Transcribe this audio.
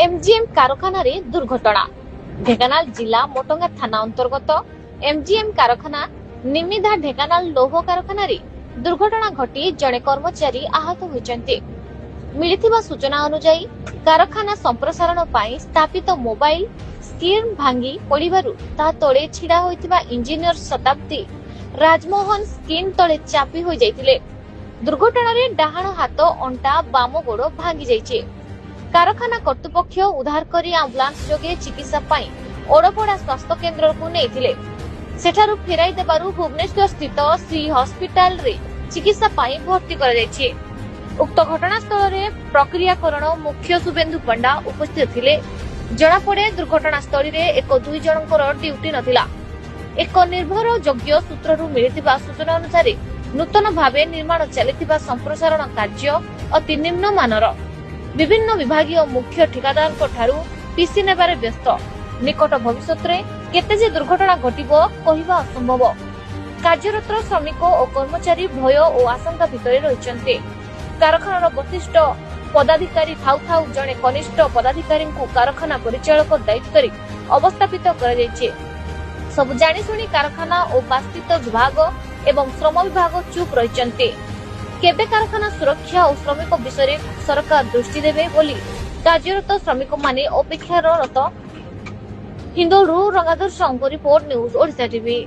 MGM कारखाना रे दुर्घटना ढेंकानाल जिला मोटंगा थाना अंतर्गत एमजीएम कारखाना निमिधा ढेंकानाल लौह कारखाना रे दुर्घटना घटी जड़े कर्मचारी आहत होइचंती। मिलिथिबा सूचना अनुसार कारखाना संप्रसारण पाई स्थापित मोबाइल स्क्रीन भांगी पड़िबारु ता तळे छिड़ा होइतिबा इंजीनियर शताब्दी राजमोहन स्क्रीन तळे चापी होई जाइतिले। दुर्घटना रे डाहाण हाथ अंटा बाम गोड़ भांगी जाइछे। कारखाना कर्तृपक्ष उद्धार करी आम्बुलांस जोगे चिकित्सा पाई ओडपड़ा स्वास्थ्य केन्द्र को नेइथिले। सेठारु फेराई देबारु भुवनेश्वर स्थित श्री हॉस्पिटल रे चिकित्सा पाई भर्ती करा जाइछे। उक्त घटनास्थल रे प्रक्रियाकरण मुख्य शुभेन्दु पंडा उपस्थित थिले। जणा पड़े दुर्घटना स्थली रे एक दुई जनकर ड्यूटी नथिला। एक निर्भर योग्य सूत्ररु मिलिथिबा सूचना अनुसार नूतन भावे निर्माण चलिथिबा संप्रसारण कार्य अति निम्न मानर। विभिन्न विभागीय मुख्य ठिकादार ठारू पीसी नेबारे व्यस्त। निकट भविष्यत रे केते जे दुर्घटना घटिबो कहिबा असंभव। कार्यरत श्रमिक और कर्मचारी भय और आशंका भितर रहिचंते। कारखानार वरिष्ठ पदाधिकारी थाउ थाउ जणे कनिष्ठ पदाधिकारी को कारखाना परिचालक दायित्व रे अवस्थापित करा जायछे। सब जानी सुनी कारखाना और बास्तित विभाग एवं श्रम विभाग चुप रहिचंते। केबे कारखाना सुरक्षा और श्रमिक विषय सरकार दृष्टि देवे बोली कार्यरत श्रमिक माने अपेक्षारत। हिंदोलू रंगाधर संघ रिपोर्ट न्यूज ओडिशा टीवी।